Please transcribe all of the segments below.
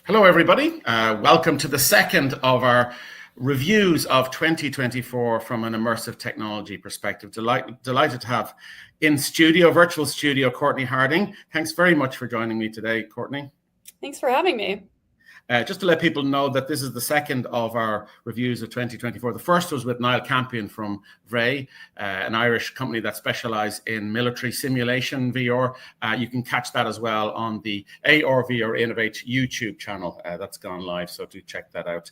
Hello, everybody. Welcome to the second of our reviews of 2024 from an immersive technology perspective. Delighted to have in studio, virtual studio, Cortney Harding. Thanks very much for joining me today, Cortney. Thanks for having me. Just to let people know that this is the second of our reviews of 2024. The first was with Niall Campion from Vray, an Irish company that specialises in military simulation VR. You can catch that as well on the AR VR Innovate YouTube channel. That's gone live, so do check that out.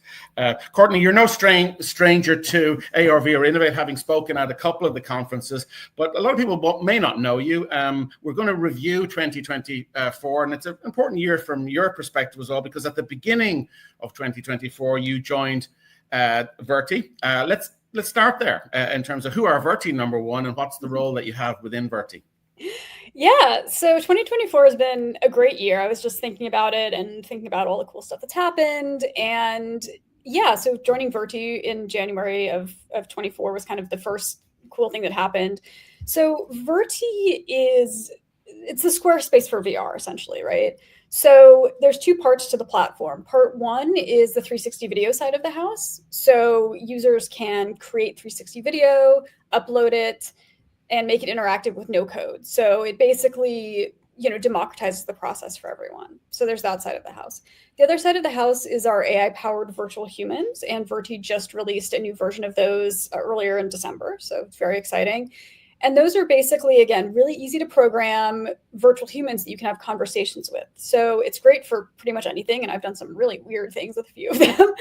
Cortney, you're no stranger to AR VR Innovate, having spoken at a couple of the conferences, but a lot of people may not know you. We're going to review 2024, and it's an important year from your perspective as well, because at the beginning of 2024, you joined Verti. Let's start there in terms of who are Verti, number one, and what's the role that you have within Verti. Yeah, so 2024 has been a great year. I was just thinking about it and thinking about all the cool stuff that's happened. And yeah, so joining Verti in January of 24 was kind of the first cool thing that happened. So Verti it's the Squarespace for VR, essentially, right? So there's two parts to the platform. Part one is the 360 video side of the house. So users can create 360 video, upload it, and make it interactive with no code. So it basically, democratizes the process for everyone. So there's that side of the house. The other side of the house is our AI-powered virtual humans, and Verti just released a new version of those earlier in December. So it's very exciting. And those are basically, again, really easy to program virtual humans that you can have conversations with. So it's great for pretty much anything. And I've done some really weird things with a few of them.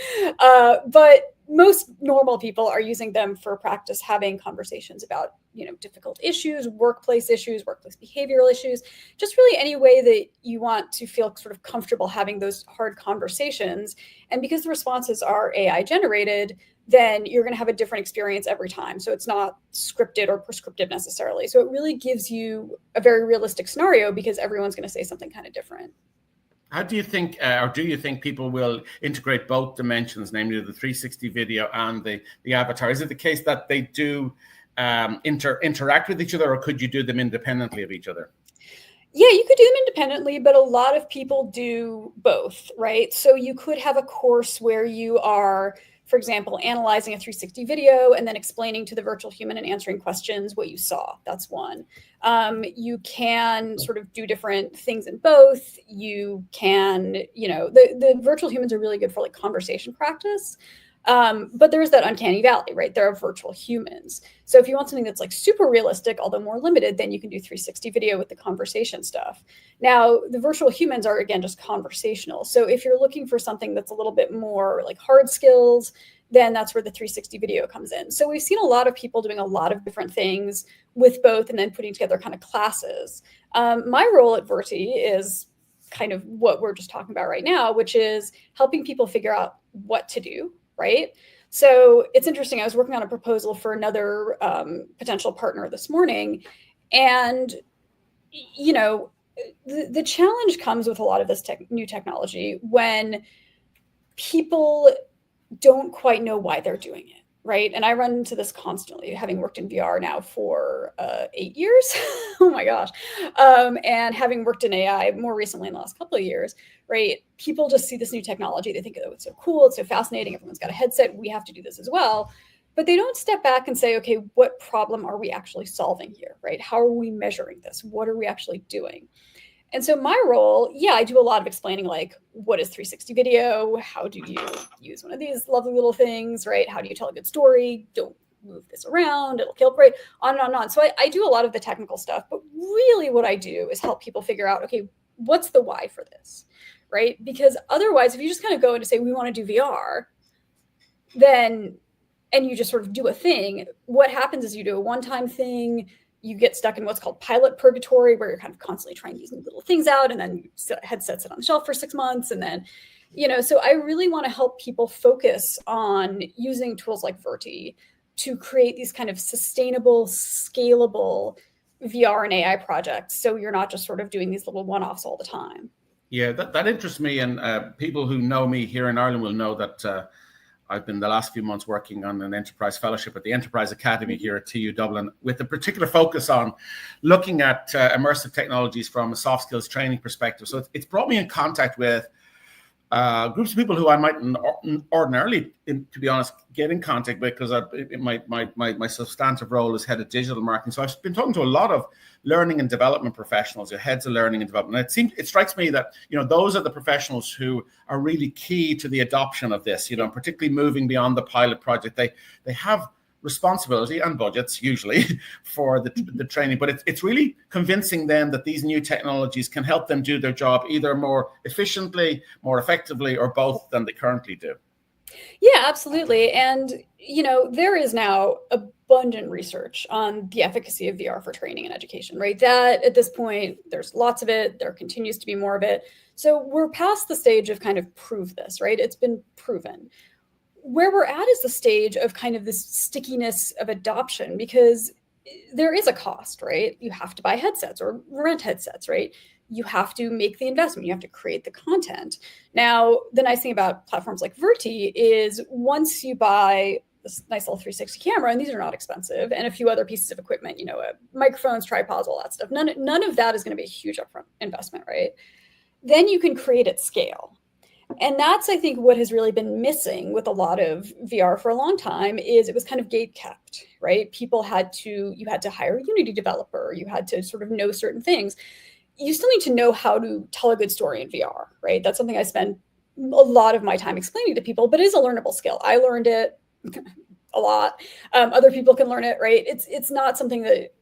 But most normal people are using them for practice, having conversations about, difficult issues, workplace behavioral issues, just really any way that you want to feel sort of comfortable having those hard conversations. And because the responses are AI generated, then you're going to have a different experience every time. So it's not scripted or prescriptive necessarily. So it really gives you a very realistic scenario because everyone's going to say something kind of different. How do you think, or do you think people will integrate both dimensions, namely the 360 video and the avatar? Is it the case that they do interact with each other, or could you do them independently of each other? Yeah, you could do them independently, but a lot of people do both, right? So you could have a course where you are, for example, analyzing a 360 video and then explaining to the virtual human and answering questions what you saw. That's one. You can sort of do different things in both. You can, the virtual humans are really good for like conversation practice. But there's that uncanny valley, right? There are virtual humans. So if you want something that's like super realistic, although more limited, then you can do 360 video with the conversation stuff. Now, the virtual humans are, again, just conversational. So if you're looking for something that's a little bit more like hard skills, then that's where the 360 video comes in. So we've seen a lot of people doing a lot of different things with both and then putting together kind of classes. My role at Verti is kind of what we're just talking about right now, which is helping people figure out what to do. Right. So it's interesting. I was working on a proposal for another potential partner this morning. And, the challenge comes with a lot of this new technology when people don't quite know why they're doing it. Right. And I run into this constantly, having worked in VR now for 8 years. Oh, my gosh. And having worked in AI more recently in the last couple of years. Right. People just see this new technology. They think, oh, it's so cool. It's so fascinating. Everyone's got a headset. We have to do this as well. But they don't step back and say, OK, what problem are we actually solving here? Right. How are we measuring this? What are we actually doing? And so my role, I do a lot of explaining, like, what is 360 video? How do you use one of these lovely little things, right? How do you tell a good story? Don't move this around. It'll kill, right? On and on and on. So I do a lot of the technical stuff. But really what I do is help people figure out, OK, what's the why for this, right? Because otherwise, if you just kind of go in to say, we want to do VR, then, and you just sort of do a thing, what happens is you do a one-time thing. You get stuck in what's called pilot purgatory, where you're kind of constantly trying these new little things out, and then headset sit on the shelf for 6 months. And then, so I really want to help people focus on using tools like Verti to create these kind of sustainable, scalable VR and AI projects. So you're not just sort of doing these little one-offs all the time. Yeah, that interests me. And people who know me here in Ireland will know that I've been the last few months working on an enterprise fellowship at the Enterprise Academy here at TU Dublin, with a particular focus on looking at immersive technologies from a soft skills training perspective. So it's brought me in contact with groups of people who I might ordinarily, to be honest, get in contact with, because my substantive role is head of digital marketing. So I've been talking to a lot of learning and development professionals, heads of learning and development. And it strikes me that, those are the professionals who are really key to the adoption of this, particularly moving beyond the pilot project. They have responsibility and budgets usually for the training, but it's really convincing them that these new technologies can help them do their job either more efficiently, more effectively, or both than they currently do. Yeah, absolutely. And, there is now abundant research on the efficacy of VR for training and education, right? That at this point, there's lots of it. There continues to be more of it. So we're past the stage of kind of prove this, right? It's been proven. Where we're at is the stage of kind of this stickiness of adoption, because there is a cost, right? You have to buy headsets or rent headsets, right? You have to make the investment. You have to create the content. Now, the nice thing about platforms like Verti is once you buy this nice little 360 camera, and these are not expensive, and a few other pieces of equipment, microphones, tripods, all that stuff. None of that is going to be a huge upfront investment, right? Then you can create at scale. And that's, I think, what has really been missing with a lot of VR for a long time is it was kind of gate kept, right? You had to hire a Unity developer. You had to sort of know certain things. You still need to know how to tell a good story in VR, right? That's something I spend a lot of my time explaining to people, but it is a learnable skill. I learned it a lot. Other people can learn it, right? It's not something that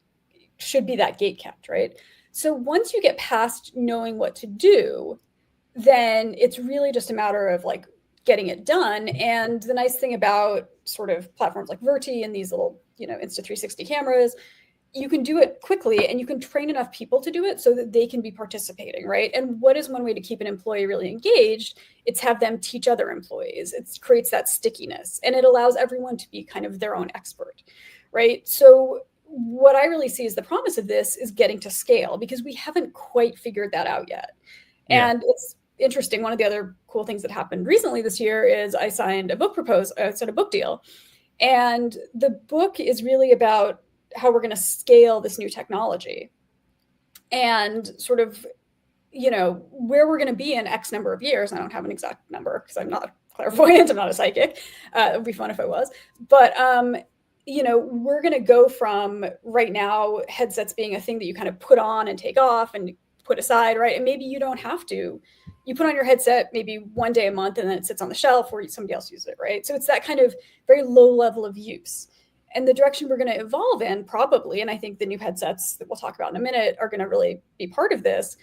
should be that gate kept, right? So once you get past knowing what to do, then it's really just a matter of like getting it done. And the nice thing about sort of platforms like Verti and these little, Insta360 cameras, you can do it quickly and you can train enough people to do it so that they can be participating, right? And what is one way to keep an employee really engaged? It's have them teach other employees. It creates that stickiness and it allows everyone to be kind of their own expert, right? So what I really see as the promise of this is getting to scale, because we haven't quite figured that out yet. Yeah. And it's interesting. One of the other cool things that happened recently this year is I signed a book deal. And the book is really about how we're going to scale this new technology and sort of, where we're going to be in X number of years. I don't have an exact number because I'm not clairvoyant. I'm not a psychic. It would be fun if I was. But, we're going to go from right now headsets being a thing that you kind of put on and take off and put aside, right? And maybe you don't have to. You put on your headset maybe one day a month and then it sits on the shelf where somebody else uses it, right? So it's that kind of very low level of use. And the direction we're going to evolve in probably, and I think the new headsets that we'll talk about in a minute are going to really be part of this,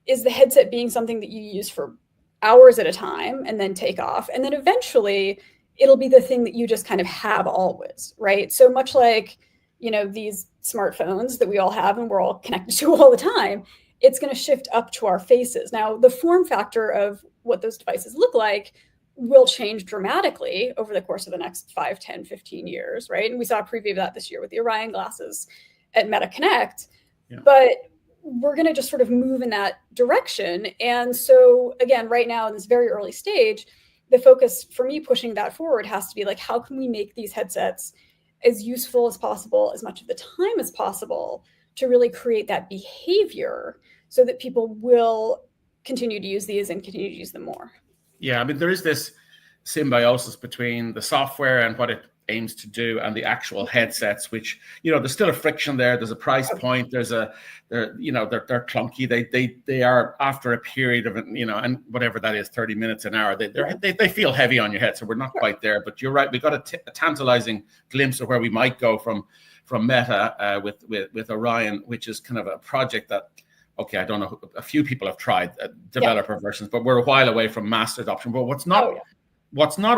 is the headset being something that you use for hours at a time and then take off. And then eventually it'll be the thing that you just kind of have always, right? So much like, these smartphones that we all have and we're all connected to all the time, it's going to shift up to our faces. Now, the form factor of what those devices look like will change dramatically over the course of the next 5, 10, 15 years, right? And we saw a preview of that this year with the Orion glasses at Meta Connect. Yeah. But we're going to just sort of move in that direction. And so, again, right now in this very early stage, the focus for me pushing that forward has to be like, how can we make these headsets as useful as possible, as much of the time as possible, to really create that behavior so that people will continue to use these and continue to use them more. Yeah, I mean, there is this symbiosis between the software and what it aims to do and the actual headsets, which, there's still a friction there. There's a price point. They're clunky. They are, after a period of, and whatever that is, 30 minutes an hour, they feel heavy on your head. So we're not quite there, but you're right. We got a tantalizing glimpse of where we might go from Meta with Orion, which is kind of a project that, okay, I don't know, a few people have tried developer versions, but we're a while away from mass adoption. But what's not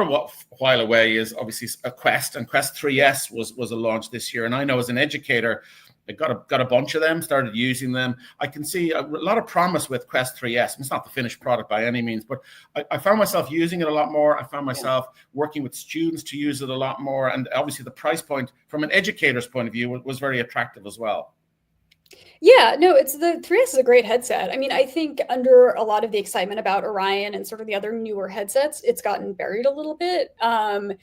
a while away is obviously a Quest, and Quest 3S was a launch this year. And I know as an educator, I got a bunch of them, started using them. I can see a lot of promise with Quest 3S. It's not the finished product by any means, but I found myself using it a lot more. I found myself working with students to use it a lot more. And obviously the price point from an educator's point of view was very attractive as well. Yeah, no, the 3S is a great headset. I mean, I think under a lot of the excitement about Orion and sort of the other newer headsets, it's gotten buried a little bit. I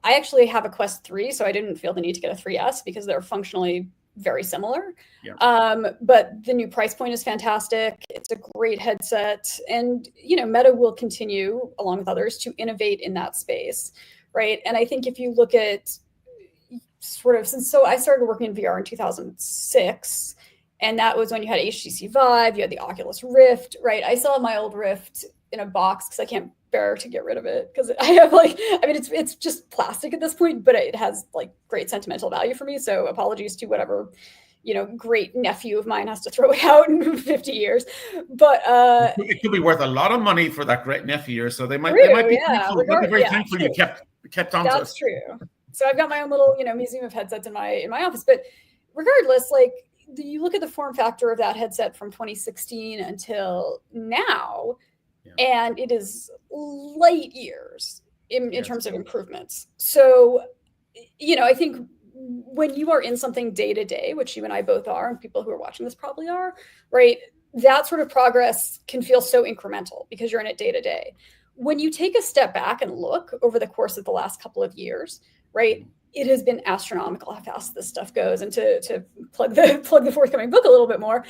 actually have a Quest 3, so I didn't feel the need to get a 3S because they're functionally very similar. Yeah. But the new price point is fantastic. It's a great headset. And, Meta will continue, along with others, to innovate in that space, right? And I think if you look at so I started working in VR in 2006, and that was when you had HTC Vive, you had the Oculus Rift, right? I still have my old Rift in a box because I can't bear to get rid of it, because I have it's just plastic at this point, but it has great sentimental value for me. So apologies to whatever great nephew of mine has to throw it out in 50 years. But it could be worth a lot of money for that great nephew, so they might be thankful. They'll be very thankful you kept on to it. That's true. So I've got my own little museum of headsets in my office. But regardless, you look at the form factor of that headset from 2016 until now, and it is light years in terms of improvements. So, I think when you are in something day to day, which you and I both are, and people who are watching this probably are, right? That sort of progress can feel so incremental because you're in it day to day. When you take a step back and look over the course of the last couple of years, right, it has been astronomical how fast this stuff goes. And to plug the forthcoming book a little bit more,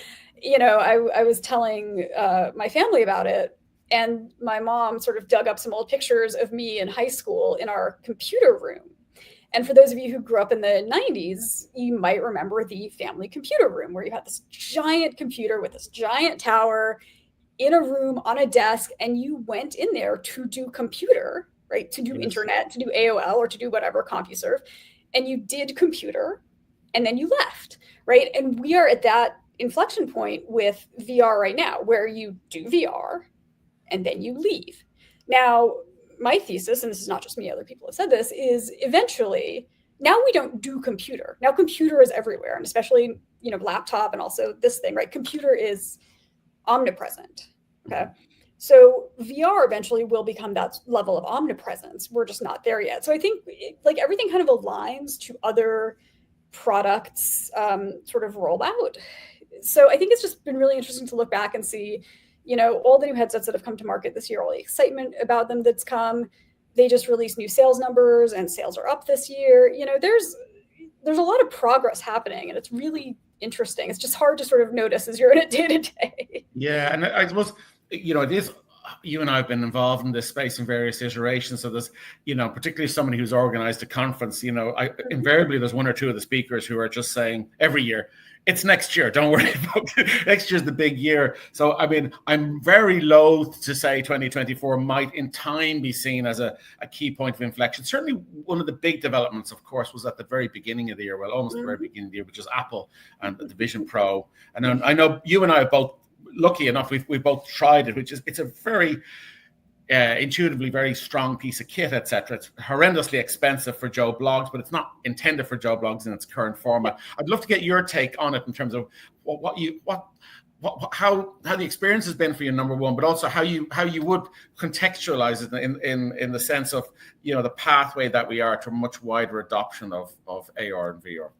I was telling my family about it, and my mom sort of dug up some old pictures of me in high school in our computer room. And for those of you who grew up in the 90s, you might remember the family computer room, where you had this giant computer with this giant tower in a room on a desk, and you went in there to do computer, right? To do internet, to do AOL, or to do whatever CompuServe. And you did computer, and then you left, right? And we are at that inflection point with VR right now, where you do VR and then you leave. Now, my thesis, and this is not just me, other people have said this, is eventually, now we don't do computer. Now computer is everywhere, and especially, laptop, and also this thing, right? Computer is omnipresent, okay? So VR eventually will become that level of omnipresence. We're just not there yet. So I think everything kind of aligns to other products sort of roll out. So I think it's just been really interesting to look back and see, all the new headsets that have come to market this year, all the excitement about them that's come. They just released new sales numbers, and sales are up this year. There's a lot of progress happening, and it's really interesting. It's just hard to sort of notice as you're in it day to day. Yeah, and I suppose, it is, you and I have been involved in this space in various iterations. So there's, particularly somebody who's organized a conference, invariably there's one or two of the speakers who are just saying every year, it's next year, don't worry about it. Next year's the big year. So, I'm very loath to say 2024 might in time be seen as a key point of inflection. Certainly one of the big developments, of course, was at the very beginning of the year, well, almost the very beginning of the year, which is Apple and the Vision Pro. And then I know you and I are both, lucky enough, we've both tried it, it's a very intuitively very strong piece of kit, etc. It's horrendously expensive for Joe Blogs, but it's not intended for Joe Blogs in its current format. I'd love to get your take on it in terms of how the experience has been for you, number one, but also how you would contextualize it in the sense of the pathway that we are to a much wider adoption of AR and VR.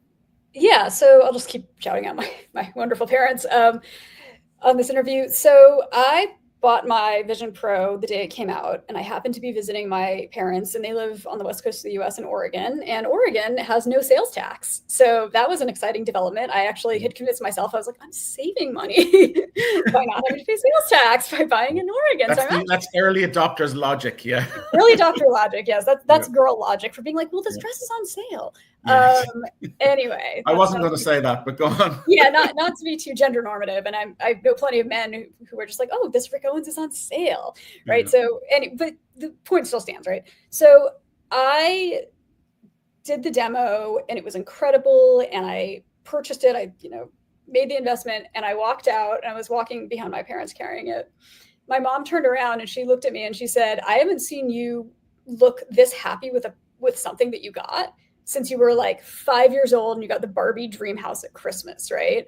Yeah, so I'll just keep shouting out my wonderful parents on this interview. So I bought my Vision Pro the day it came out, and I happened to be visiting my parents, and they live on the west coast of the US in Oregon, and Oregon has no sales tax. So that was an exciting development. I actually had convinced myself, I was like, I'm saving money by not having to pay sales tax by buying in Oregon. That's early adopters logic, yeah. Early adopter logic, yes. That's girl logic for being like, well, this dress is on sale. Yes. Anyway, I wasn't going to say that, but go on. Yeah, not to be too gender normative, and I know plenty of men who are just like, oh, this Rick Owens is on sale, right? So, but the point still stands, right? So I did the demo, and it was incredible, and I purchased it. I made the investment, and I walked out, and I was walking behind my parents carrying it. My mom turned around and she looked at me and she said, I haven't seen you look this happy with something that you got since you were like 5 years old and you got the Barbie dream house at Christmas, right?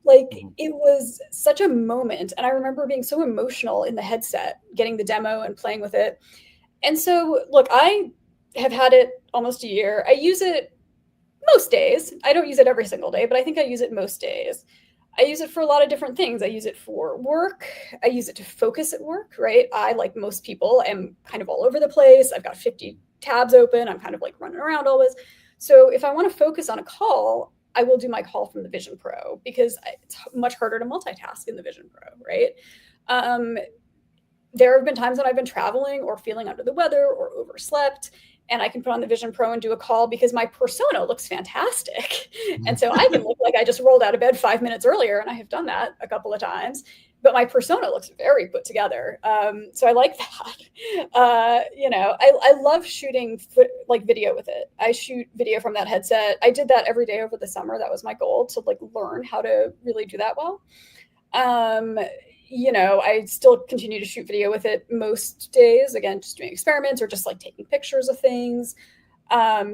It was such a moment. And I remember being so emotional in the headset, getting the demo and playing with it. And so, look, I have had it almost a year. I use it most days. I don't use it every single day, but I think I use it most days. I use it for a lot of different things. I use it for work. I use it to focus at work, right? I, like most people, am kind of all over the place. I've got 50 tabs open. I'm kind of like running around always. So if I want to focus on a call, I will do my call from the Vision Pro because it's much harder to multitask in the Vision Pro, right? There have been times when I've been traveling or feeling under the weather or overslept, and I can put on the Vision Pro and do a call because my persona looks fantastic. And so I can look like I just rolled out of bed 5 minutes earlier, and I have done that a couple of times, but my persona looks very put together. So I like that. You know, I love shooting like video with it. I shoot video from that headset. I did that every day over the summer. That was my goal, to like learn how to really do that well. You know, I still continue to shoot video with it most days, again, just doing experiments or just like taking pictures of things,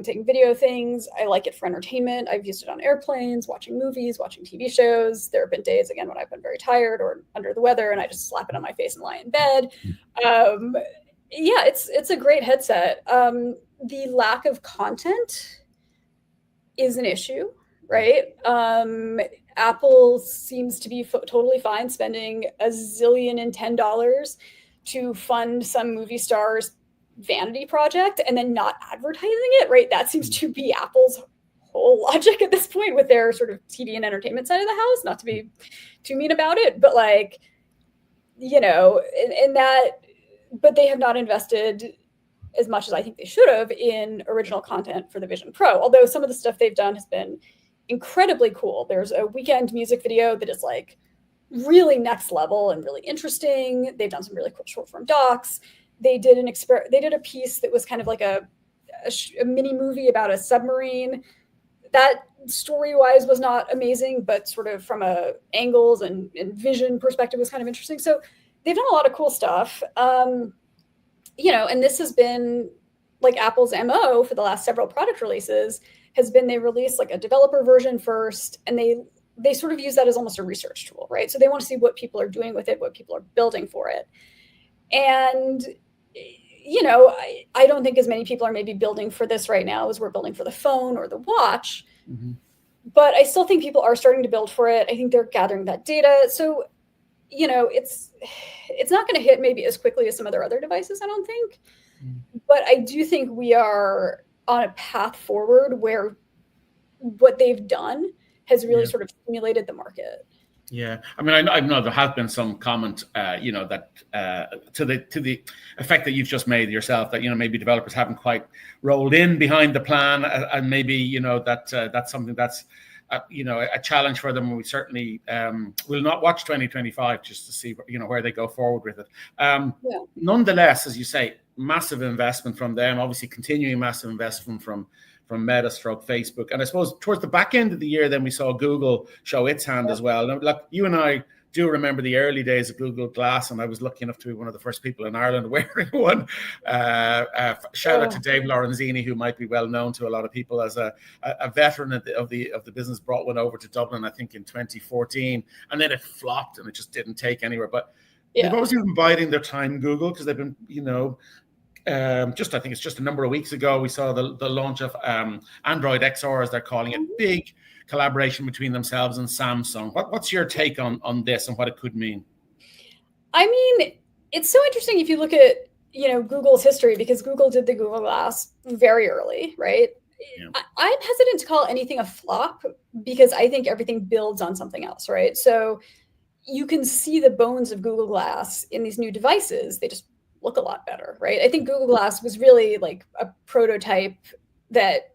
taking video of things. I like it for entertainment. I've used it on airplanes, watching movies, watching TV shows. There have been days, again, when I've been very tired or under the weather, and I just slap it on my face and lie in bed. Yeah, it's a great headset. The lack of content is an issue, right? Apple seems to be totally fine spending $1 zillion and $10 to fund some movie star's vanity project and then not advertising it, right? That seems to be Apple's whole logic at this point with their sort of TV and entertainment side of the house. Not to be too mean about it, but like, you know, in that, but they have not invested as much as I think they should have in original content for the Vision Pro. Although some of the stuff they've done has been incredibly cool. There's a Weekend music video that is like really next level and really interesting. They've done some really cool short form docs. They did they did a piece that was kind of like a mini movie about a submarine. That story-wise was not amazing, but sort of from a angles and vision perspective was kind of interesting. So they've done a lot of cool stuff. You know, and this has been like Apple's MO for the last several product releases has been they release like a developer version first, and they sort of use that as almost a research tool, right? So they want to see what people are doing with it, what people are building for it. And, you know, I don't think as many people are maybe building for this right now as we're building for the phone or the watch. Mm-hmm. But I still think people are starting to build for it. I think they're gathering that data. So, you know, it's not going to hit maybe as quickly as some of their other devices, I don't think. Mm-hmm. But I do think we are on a path forward where what they've done has really sort of stimulated the market. Yeah, I mean, I know there has been some comment, you know, that to the effect that you've just made yourself, that, you know, maybe developers haven't quite rolled in behind the plan, and maybe, you know, that that's something that's, you know, a challenge for them. We certainly will not watch 2025 just to see, you know, where they go forward with it. Nonetheless, as you say, massive investment from them, obviously continuing massive investment from Meta stroke Facebook. And I suppose towards the back end of the year, then we saw Google show its hand as well. And like you and I do remember the early days of Google Glass, and I was lucky enough to be one of the first people in Ireland wearing one. Shout out to Dave Lorenzini, who might be well known to a lot of people as a veteran of the business, brought one over to Dublin, I think in 2014, and then it flopped and it just didn't take anywhere. But they've always been biding their time, Google, because they've been, you know, I think it's just a number of weeks ago, we saw the launch of Android XR, as they're calling it, big collaboration between themselves and Samsung. What's your take on this and what it could mean? I mean, it's so interesting if you look at, you know, Google's history, because Google did the Google Glass very early, right? Yeah. I'm hesitant to call anything a flop because I think everything builds on something else, right? So you can see the bones of Google Glass in these new devices. They just look a lot better, right? I think Google Glass was really like a prototype that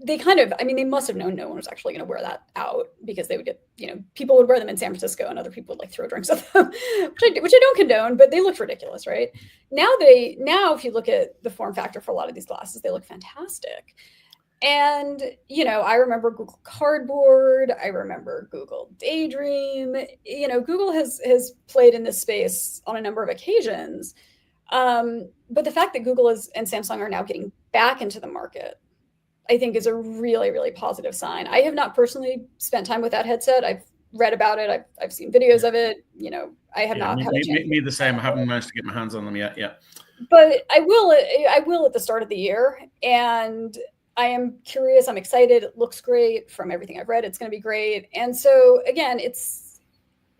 they kind of, I mean, they must have known no one was actually going to wear that out, because they would get, you know, people would wear them in San Francisco and other people would like throw drinks at them, which I don't condone, but they looked ridiculous, right? Now if you look at the form factor for a lot of these glasses, they look fantastic. And, you know, I remember Google Cardboard, I remember Google Daydream, you know, Google has played in this space on a number of occasions. But the fact that Google and Samsung are now getting back into the market, I think, is a really, really positive sign. I have not personally spent time with that headset. I've read about it. I've seen videos of it. You know, I have not had a chance. Me the same. I haven't managed to get my hands on them yet. Yeah. But I will at the start of the year. And I am curious. I'm excited. It looks great from everything I've read. It's going to be great. And so again, it's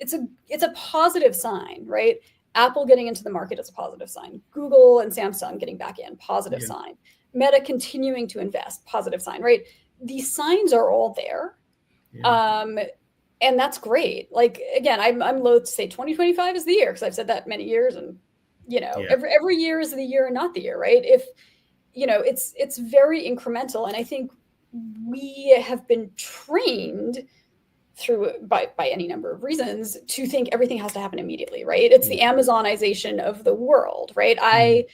a positive sign, right? Apple getting into the market is a positive sign. Google and Samsung getting back in, positive sign. Meta continuing to invest, positive sign, right? These signs are all there. And that's great. Like, again, I'm loath to say 2025 is the year, because I've said that many years, and every year is the year and not the year, right? If it's very incremental, and I think we have been trained by any number of reasons to think everything has to happen immediately, right? It's the Amazonization of the world, right? I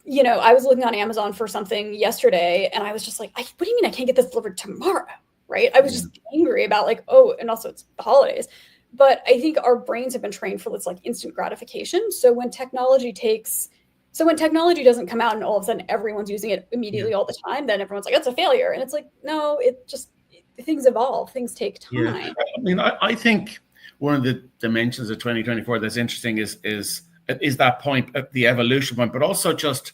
was looking on Amazon for something yesterday, and I was just like, what do you mean I can't get this delivered tomorrow, right? I was just angry about and also it's the holidays. But I think our brains have been trained for this like instant gratification. So when technology doesn't come out and all of a sudden everyone's using it immediately all the time, then everyone's like, that's a failure. And it's like, no, things evolve, things take time. Yeah. I mean, I think one of the dimensions of 2024 that's interesting is that point, the evolution point, but also just,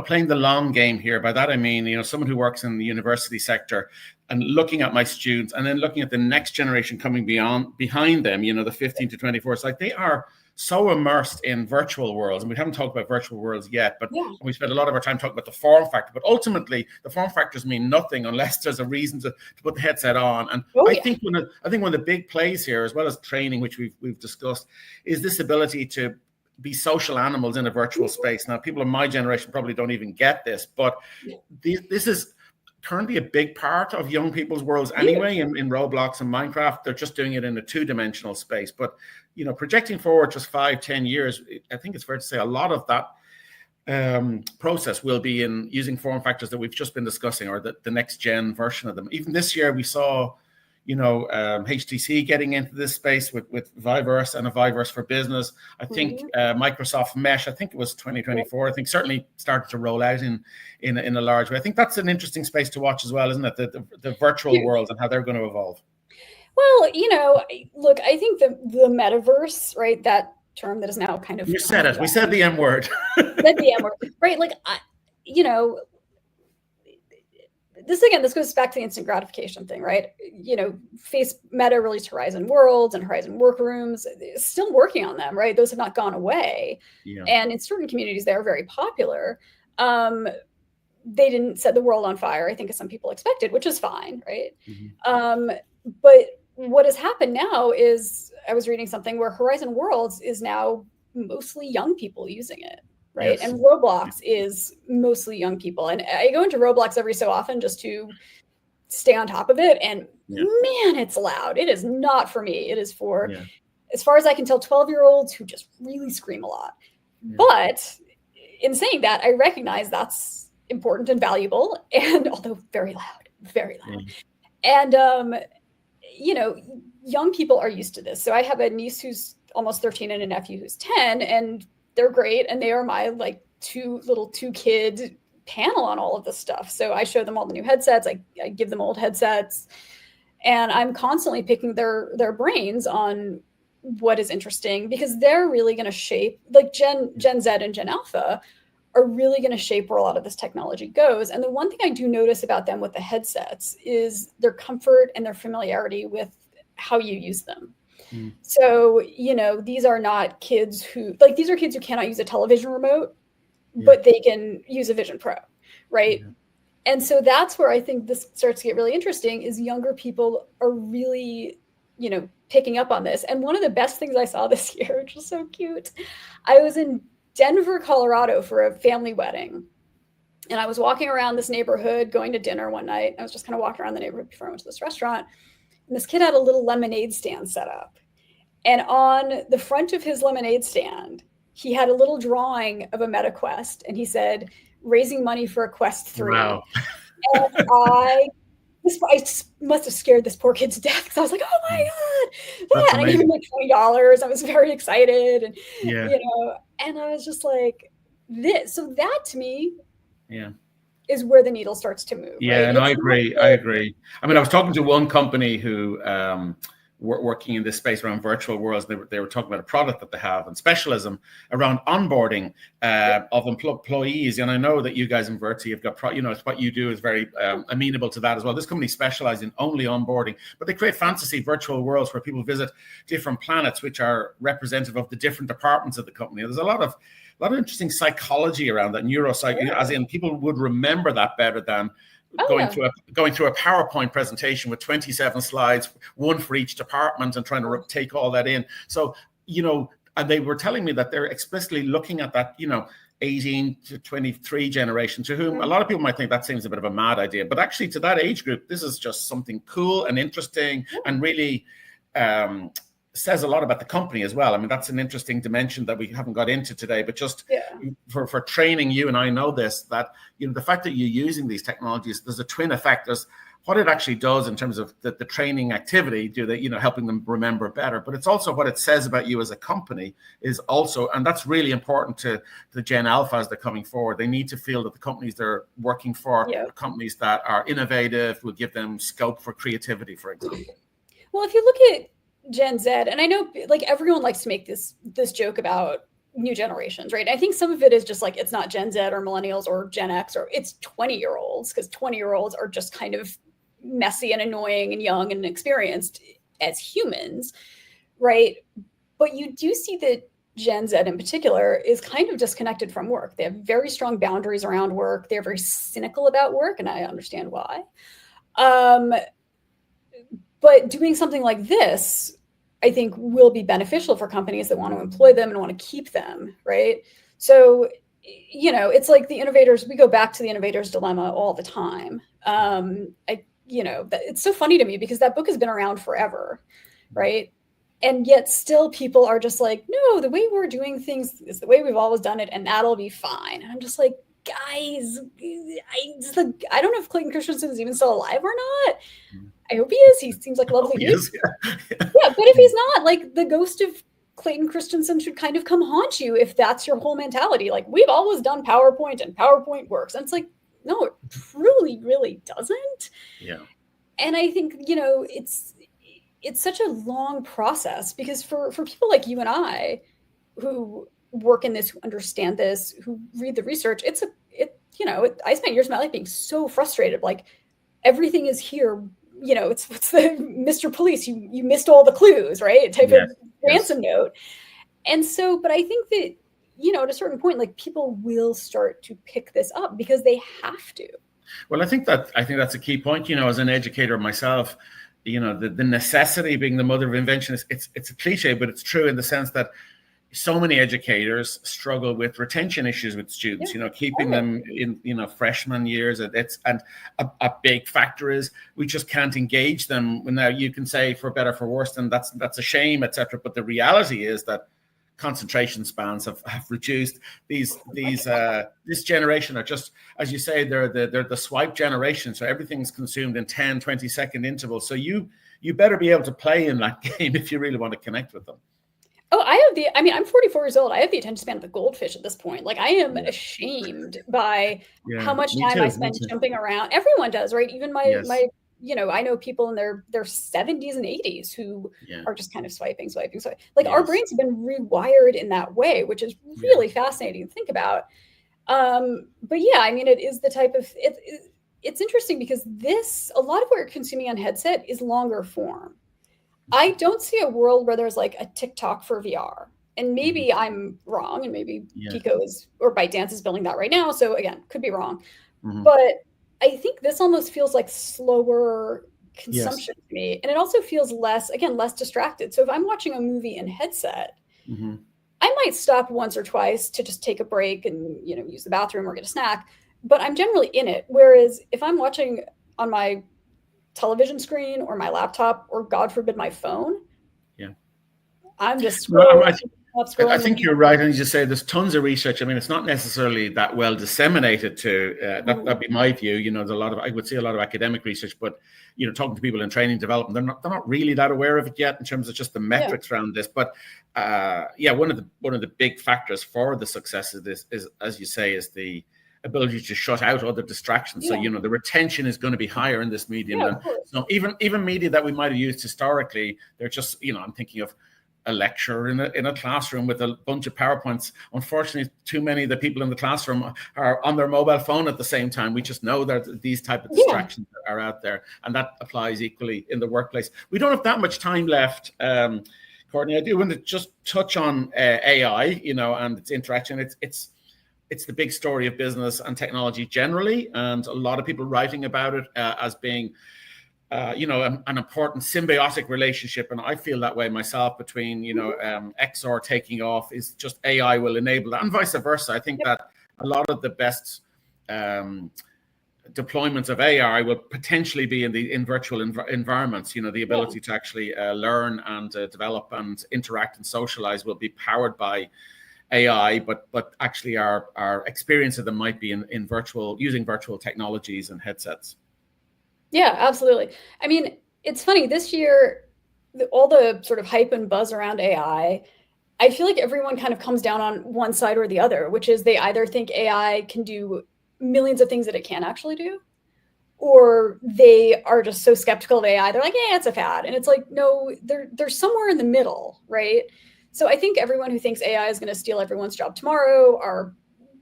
playing the long game here. By that, I mean, someone who works in the university sector and looking at my students and then looking at the next generation coming behind them, the 15 to 24. It's like they are so immersed in virtual worlds, and we haven't talked about virtual worlds yet, but we spent a lot of our time talking about the form factor. But ultimately, the form factors mean nothing unless there's a reason to put the headset on. And I think one of the big plays here, as well as training, which we've discussed, is this ability to be social animals in a virtual space. Now, people of my generation probably don't even get this, but this is currently a big part of young people's worlds anyway. In Roblox and Minecraft, they're just doing it in a two-dimensional space. But projecting forward just 5-10 years, I think it's fair to say a lot of that process will be in using form factors that we've just been discussing, or the next gen version of them. Even this year, we saw HTC getting into this space with Viverse and a Viverse for Business. I think Microsoft Mesh, I think it was 2024, I think certainly started to roll out in a large way. I think that's an interesting space to watch as well, isn't it? The virtual worlds and how they're going to evolve. Well, look, I think the metaverse, right, that term that is now kind of... You said it. We said the M word. Said the M word, right? Like, this goes back to the instant gratification thing, right? Meta released Horizon Worlds and Horizon Workrooms, still working on them, right? Those have not gone away. Yeah. And in certain communities, they're very popular. They didn't set the world on fire, I think, as some people expected, which is fine, right? But what has happened now is, I was reading something where Horizon Worlds is now mostly young people using it. Right. Yes. And Roblox is mostly young people. And I go into Roblox every so often just to stay on top of it. And man, it's loud. It is not for me. It is for, as far as I can tell, 12-year-olds who just really scream a lot. But in saying that, I recognize that's important and valuable, and although very loud, very loud. And, young people are used to this. So I have a niece who's almost 13 and a nephew who's 10, and they're great. And they are my two kid panel on all of this stuff. So I show them all the new headsets. I give them old headsets, and I'm constantly picking their brains on what is interesting, because they're really going to shape, like Gen Z and Gen Alpha are really going to shape where a lot of this technology goes. And the one thing I do notice about them with the headsets is their comfort and their familiarity with how you use them. So, these are not kids these are kids who cannot use a television remote, but they can use a Vision Pro, right? And so that's where I think this starts to get really interesting, is younger people are really, picking up on this. And one of the best things I saw this year, which was so cute, I was in Denver, Colorado for a family wedding. And I was walking around this neighborhood going to dinner one night. I was just kind of walking around the neighborhood before I went to this restaurant. And this kid had a little lemonade stand set up. And on the front of his lemonade stand, he had a little drawing of a Meta Quest. And he said, raising money for a Quest 3. Wow. And I must have scared this poor kid to death, because I was like, oh my God. And I gave him like $20. I was very excited. And, and I was just like, this. So that to me is where the needle starts to move. Yeah, right? And I agree. I mean, I was talking to one company who working in this space around virtual worlds. They were talking about a product that they have and specialism around onboarding of employees. And I know that you guys in Verti have got, it's what you do is very amenable to that as well. This company specializes in only onboarding, but they create fantasy virtual worlds where people visit different planets, which are representative of the different departments of the company. There's a lot of interesting psychology around that, neuropsych, as in people would remember that better than Oh, going yeah. through a PowerPoint presentation with 27 slides, one for each department, and trying to take all that in. So, and they were telling me that they're explicitly looking at that, 18 to 23 generation, to whom a lot of people might think that seems a bit of a mad idea, but actually to that age group, this is just something cool and interesting, and really says a lot about the company as well. I mean, that's an interesting dimension that we haven't got into today, but just for training, you and I know this, that, the fact that you're using these technologies, there's a twin effect. There's what it actually does in terms of the training activity, helping them remember better. But it's also what it says about you as a company is also, and that's really important to the Gen Alpha as they're coming forward. They need to feel that the companies they're working for are companies that are innovative, will give them scope for creativity, for example. Well, if you look at Gen Z, and I know like everyone likes to make this joke about new generations, right? I think some of it is just like, it's not Gen Z or millennials or Gen X, or it's 20-year-olds, because 20-year-olds are just kind of messy and annoying and young and inexperienced as humans, right? But you do see that Gen Z in particular is kind of disconnected from work. They have very strong boundaries around work. They're very cynical about work, and I understand why. But doing something like this, I think, will be beneficial for companies that want to employ them and want to keep them, right? So, it's like the innovators, we go back to the innovator's dilemma all the time. It's so funny to me because that book has been around forever, right? And yet still people are just like, no, the way we're doing things is the way we've always done it, and that'll be fine. And I'm just like, guys, I don't know if Clayton Christensen is even still alive or not. I hope he is. He seems like a lovely dude. Yeah, but if he's not, like, the ghost of Clayton Christensen should kind of come haunt you if that's your whole mentality. Like, we've always done PowerPoint and PowerPoint works. And it's like, no, it truly, really doesn't. Yeah. And I think, it's such a long process, because for people like you and I who work in this, who understand this, who read the research, I spent years of my life being so frustrated. Like, everything is here. It's the Mr. Police, you missed all the clues, right? Type of ransom note. And so, but I think that, at a certain point, like, people will start to pick this up because they have to. Well, I think that's a key point. As an educator myself, the necessity being the mother of invention it's a cliche, but it's true in the sense that so many educators struggle with retention issues with students, keeping them in, freshman years. And a big factor is we just can't engage them. Now, you can say for better, for worse, and that's a shame, etc. But the reality is that concentration spans have reduced. This generation are just, as you say, they're the swipe generation. So everything's consumed in 10, 20-second intervals. So you better be able to play in that game if you really want to connect with them. Oh, I'm 44 years old. I have the attention span of a goldfish at this point. Like, I am ashamed by how much time I spend jumping around. Everyone does, right? Even my I know people in their 70s and 80s who are just kind of swiping. Like, our brains have been rewired in that way, which is really fascinating to think about. But yeah, I mean, it is the type of, it's interesting because a lot of what you're consuming on headset is longer form. I don't see a world where there's like a TikTok for VR. And maybe I'm wrong, and maybe Pico or ByteDance is building that right now. So again, could be wrong. But I think this almost feels like slower consumption to me. And it also feels less distracted. So if I'm watching a movie in headset, I might stop once or twice to just take a break and, use the bathroom or get a snack, but I'm generally in it. Whereas if I'm watching on my television screen or my laptop, or God forbid my phone, I'm just scrolling. I think you're right. And as you say, there's tons of research. I mean, it's not necessarily that well disseminated that'd be my view. There's I would say a lot of academic research, but, talking to people in training development, they're not really that aware of it yet in terms of just the metrics around this. But one of the big factors for the success of this is, as you say, is the ability to shut out other distractions. So, the retention is going to be higher in this medium. And so even media that we might have used historically, they're just, I'm thinking of a lecture in a classroom with a bunch of PowerPoints. Unfortunately, too many of the people in the classroom are on their mobile phone at the same time. We just know that these type of distractions are out there, and that applies equally in the workplace. We don't have that much time left. Cortney, I do want to just touch on AI, and its interaction. It's it's the big story of business and technology generally, and a lot of people writing about it as being an important symbiotic relationship. And I feel that way myself between, XR taking off is just AI will enable that, and vice versa. I think that a lot of the best deployments of AI will potentially be in virtual environments. The ability to actually learn and develop and interact and socialize will be powered by AI, but actually our experience of them might be in virtual, using virtual technologies and headsets. Yeah, absolutely. I mean, it's funny this year, all the sort of hype and buzz around AI, I feel like everyone kind of comes down on one side or the other, which is they either think AI can do millions of things that it can't actually do, or they are just so skeptical of AI. They're like, yeah, it's a fad. And it's like, no, they're somewhere in the middle, right? So I think everyone who thinks AI is going to steal everyone's job tomorrow are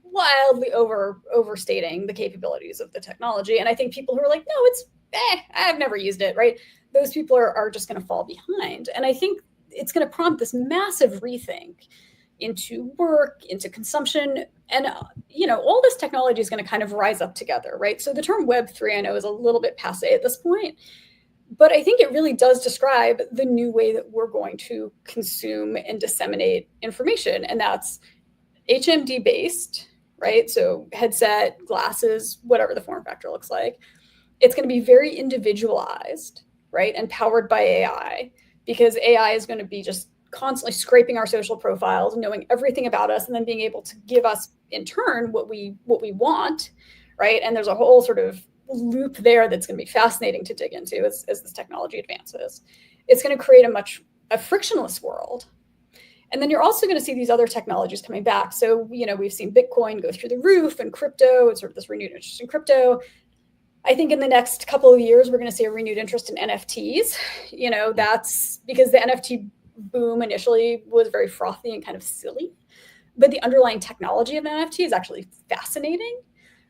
wildly overstating the capabilities of the technology. And I think people who are like, no, it's I've never used it, right? Those people are just going to fall behind. And I think it's going to prompt this massive rethink into work, into consumption. And, all this technology is going to kind of rise up together, right? So the term Web3, I know, is a little bit passé at this point, but I think it really does describe the new way that we're going to consume and disseminate information. And that's HMD based, right? So headset, glasses, whatever the form factor looks like. It's going to be very individualized, right? And powered by AI, because AI is going to be just constantly scraping our social profiles, knowing everything about us, and then being able to give us in turn what we want, right? And there's a whole sort of loop there that's going to be fascinating to dig into as this technology advances. It's going to create a frictionless world. And then you're also going to see these other technologies coming back. So, we've seen Bitcoin go through the roof, and crypto, it's sort of this renewed interest in crypto. I think in the next couple of years, we're going to see a renewed interest in NFTs. That's because the NFT boom initially was very frothy and kind of silly, but the underlying technology of NFT is actually fascinating,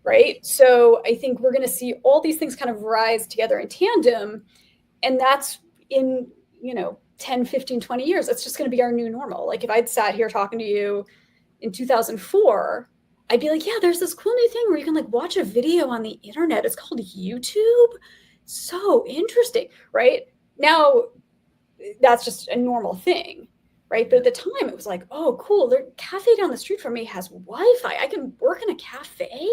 right? So I think we're going to see all these things kind of rise together in tandem, and that's in, 10, 15, 20 years, that's just going to be our new normal. Like if I'd sat here talking to you in 2004, I'd be like, yeah, there's this cool new thing where you can like watch a video on the internet. It's called YouTube. So interesting, right? Now, that's just a normal thing, right? But at the time, it was like, oh, cool. The cafe down the street from me has Wi-Fi. I can work in a cafe.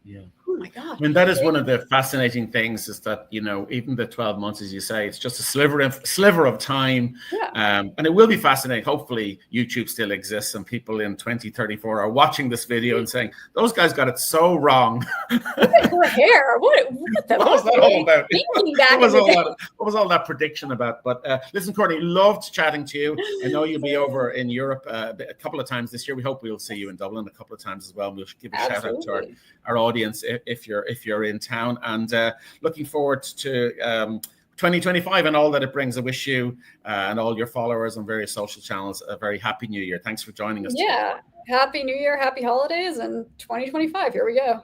Yeah. Oh my God. I mean, that is one of the fascinating things is that, even the 12 months, as you say, it's just a sliver of time. Yeah. And it will be fascinating. Hopefully YouTube still exists and people in 2034 are watching this video and saying, those guys got it so wrong. Look at her hair. What was that all about? What was all that prediction about? But listen, Cortney, loved chatting to you. I know you'll be over in Europe a couple of times this year. We hope we'll see you in Dublin a couple of times as well. We'll give a shout out to our audience if you're in town, and looking forward to 2025 and all that it brings. I wish you and all your followers on various social channels a very happy new year. Thanks for joining us. Yeah, happy new year, happy holidays, and 2025, here we go.